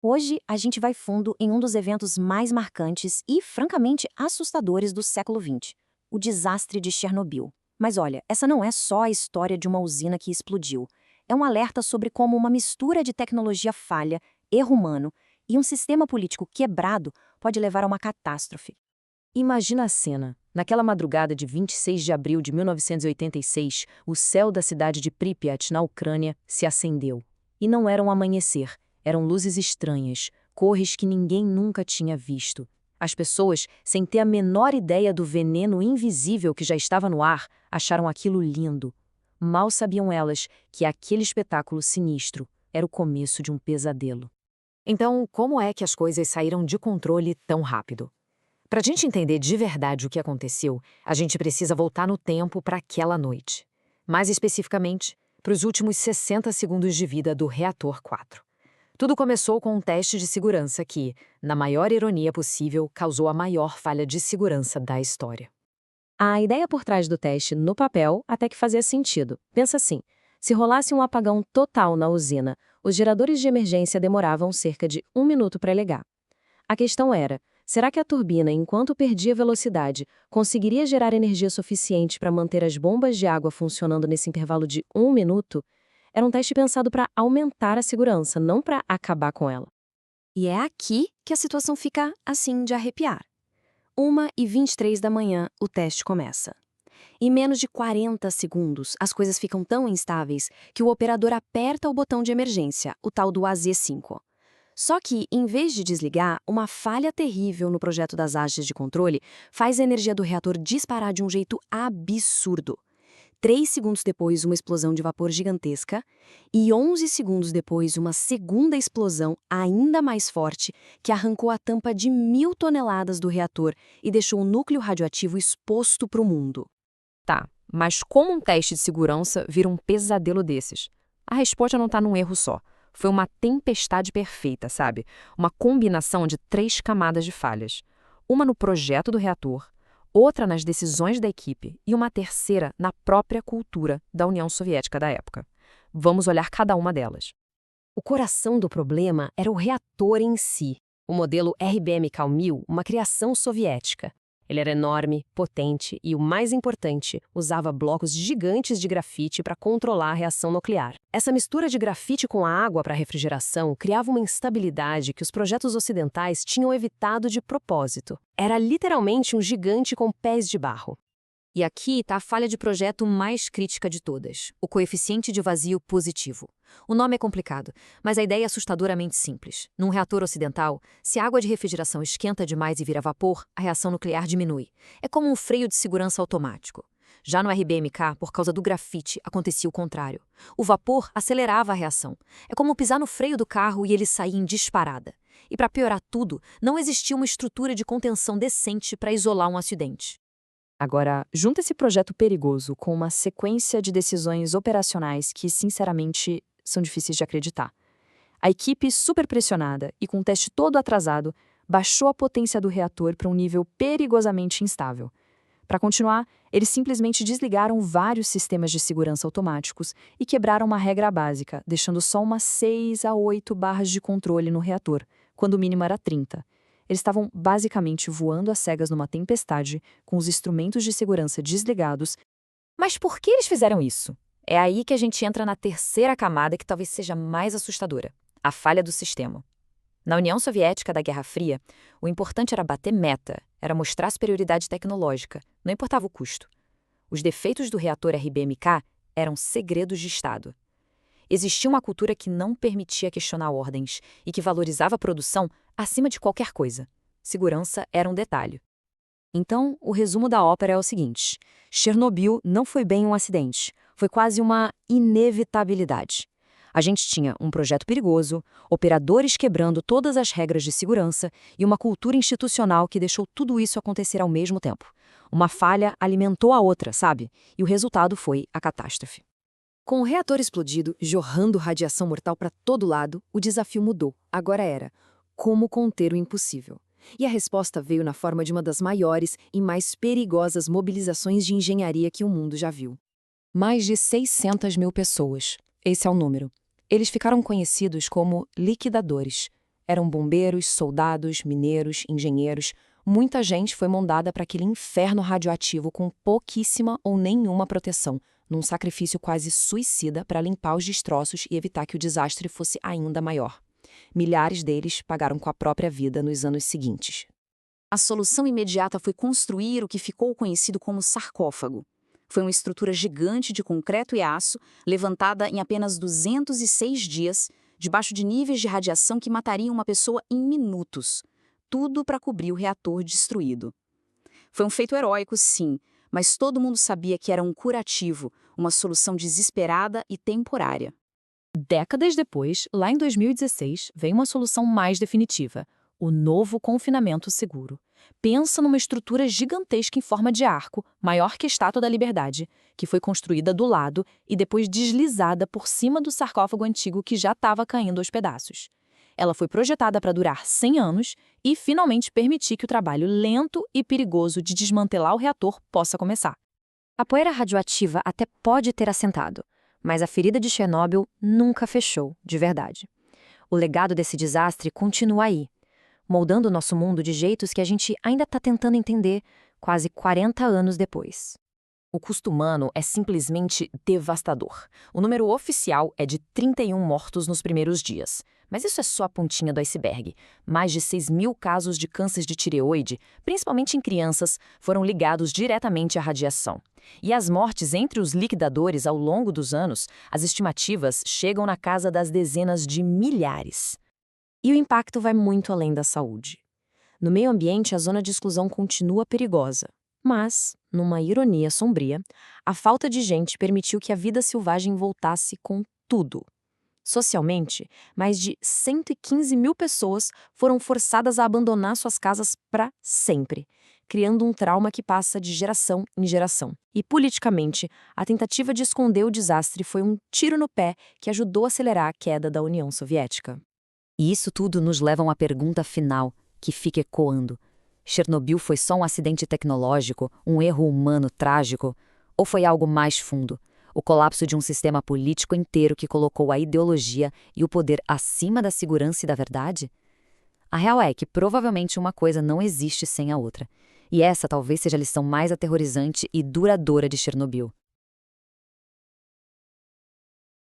Hoje, a gente vai fundo em um dos eventos mais marcantes e, francamente, assustadores do século XX, o desastre de Chernobyl. Mas olha, essa não é só a história de uma usina que explodiu. É um alerta sobre como uma mistura de tecnologia falha, erro humano e um sistema político quebrado pode levar a uma catástrofe. Imagina a cena. Naquela madrugada de 26 de abril de 1986, o céu da cidade de Pripyat, na Ucrânia, se acendeu. E não era um amanhecer, eram luzes estranhas, cores que ninguém nunca tinha visto. As pessoas, sem ter a menor ideia do veneno invisível que já estava no ar, acharam aquilo lindo. Mal sabiam elas que aquele espetáculo sinistro era o começo de um pesadelo. Então, como é que as coisas saíram de controle tão rápido? Para a gente entender de verdade o que aconteceu, a gente precisa voltar no tempo para aquela noite. Mais especificamente, para os últimos 60 segundos de vida do reator 4. Tudo começou com um teste de segurança que, na maior ironia possível, causou a maior falha de segurança da história. A ideia por trás do teste, no papel, até que fazia sentido. Pensa assim, se rolasse um apagão total na usina, os geradores de emergência demoravam cerca de 1 minuto para ligar. A questão era, será que a turbina, enquanto perdia velocidade, conseguiria gerar energia suficiente para manter as bombas de água funcionando nesse intervalo de 1 minuto? Era um teste pensado para aumentar a segurança, não para acabar com ela. E é aqui que a situação fica assim de arrepiar. 1h23 da manhã, o teste começa. Em menos de 40 segundos, as coisas ficam tão instáveis que o operador aperta o botão de emergência, o tal do AZ5. Só que, em vez de desligar, uma falha terrível no projeto das hastes de controle faz a energia do reator disparar de um jeito absurdo. 3 segundos depois, uma explosão de vapor gigantesca e 11 segundos depois, uma segunda explosão ainda mais forte que arrancou a tampa de 1.000 toneladas do reator e deixou o núcleo radioativo exposto para o mundo. Tá, mas como um teste de segurança vira um pesadelo desses? A resposta não está num erro só. Foi uma tempestade perfeita, sabe? Uma combinação de 3 camadas de falhas. Uma no projeto do reator, outra nas decisões da equipe e uma terceira na própria cultura da União Soviética da época. Vamos olhar cada uma delas. O coração do problema era o reator em si, o modelo RBMK-1000, uma criação soviética. Ele era enorme, potente e, o mais importante, usava blocos gigantes de grafite para controlar a reação nuclear. Essa mistura de grafite com a água para refrigeração criava uma instabilidade que os projetos ocidentais tinham evitado de propósito. Era literalmente um gigante com pés de barro. E aqui está a falha de projeto mais crítica de todas, o coeficiente de vazio positivo. O nome é complicado, mas a ideia é assustadoramente simples. Num reator ocidental, se a água de refrigeração esquenta demais e vira vapor, a reação nuclear diminui. É como um freio de segurança automático. Já no RBMK, por causa do grafite, acontecia o contrário. O vapor acelerava a reação. É como pisar no freio do carro e ele sair em disparada. E para piorar tudo, não existia uma estrutura de contenção decente para isolar um acidente. Agora, junta esse projeto perigoso com uma sequência de decisões operacionais que, sinceramente, são difíceis de acreditar. A equipe, super pressionada e com o teste todo atrasado, baixou a potência do reator para um nível perigosamente instável. Para continuar, eles simplesmente desligaram vários sistemas de segurança automáticos e quebraram uma regra básica, deixando só umas 6 a 8 barras de controle no reator, quando o mínimo era 30. Eles estavam basicamente voando às cegas numa tempestade, com os instrumentos de segurança desligados. Mas por que eles fizeram isso? É aí que a gente entra na terceira camada que talvez seja mais assustadora, a falha do sistema. Na União Soviética da Guerra Fria, o importante era bater meta, era mostrar superioridade tecnológica, não importava o custo. Os defeitos do reator RBMK eram segredos de Estado. Existia uma cultura que não permitia questionar ordens e que valorizava a produção acima de qualquer coisa. Segurança era um detalhe. Então, o resumo da ópera é o seguinte: Chernobyl não foi bem um acidente, foi quase uma inevitabilidade. A gente tinha um projeto perigoso, operadores quebrando todas as regras de segurança e uma cultura institucional que deixou tudo isso acontecer ao mesmo tempo. Uma falha alimentou a outra, sabe? E o resultado foi a catástrofe. Com o reator explodido, jorrando radiação mortal para todo lado, o desafio mudou. Agora era como conter o impossível. E a resposta veio na forma de uma das maiores e mais perigosas mobilizações de engenharia que o mundo já viu. Mais de 600 mil pessoas. Esse é o número. Eles ficaram conhecidos como liquidadores. Eram bombeiros, soldados, mineiros, engenheiros. Muita gente foi mandada para aquele inferno radioativo com pouquíssima ou nenhuma proteção, num sacrifício quase suicida para limpar os destroços e evitar que o desastre fosse ainda maior. Milhares deles pagaram com a própria vida nos anos seguintes. A solução imediata foi construir o que ficou conhecido como sarcófago. Foi uma estrutura gigante de concreto e aço, levantada em apenas 206 dias, debaixo de níveis de radiação que matariam uma pessoa em minutos. Tudo para cobrir o reator destruído. Foi um feito heróico, sim, mas todo mundo sabia que era um curativo, uma solução desesperada e temporária. Décadas depois, lá em 2016, veio uma solução mais definitiva: o novo confinamento seguro. Pensa numa estrutura gigantesca em forma de arco, maior que a Estátua da Liberdade, que foi construída do lado e depois deslizada por cima do sarcófago antigo que já estava caindo aos pedaços. Ela foi projetada para durar 100 anos e finalmente permitir que o trabalho lento e perigoso de desmantelar o reator possa começar. A poeira radioativa até pode ter assentado, mas a ferida de Chernobyl nunca fechou, de verdade. O legado desse desastre continua aí, moldando o nosso mundo de jeitos que a gente ainda está tentando entender quase 40 anos depois. O custo humano é simplesmente devastador. O número oficial é de 31 mortos nos primeiros dias. Mas isso é só a pontinha do iceberg. Mais de 6.000 casos de câncer de tireoide, principalmente em crianças, foram ligados diretamente à radiação. E as mortes entre os liquidadores ao longo dos anos, as estimativas chegam na casa das dezenas de milhares. E o impacto vai muito além da saúde. No meio ambiente, a zona de exclusão continua perigosa. Mas, numa ironia sombria, a falta de gente permitiu que a vida selvagem voltasse com tudo. Socialmente, mais de 115 mil pessoas foram forçadas a abandonar suas casas para sempre, criando um trauma que passa de geração em geração. E, politicamente, a tentativa de esconder o desastre foi um tiro no pé que ajudou a acelerar a queda da União Soviética. E isso tudo nos leva a uma pergunta final, que fica ecoando. Chernobyl foi só um acidente tecnológico, um erro humano trágico? Ou foi algo mais fundo? O colapso de um sistema político inteiro que colocou a ideologia e o poder acima da segurança e da verdade? A real é que provavelmente uma coisa não existe sem a outra. E essa talvez seja a lição mais aterrorizante e duradoura de Chernobyl.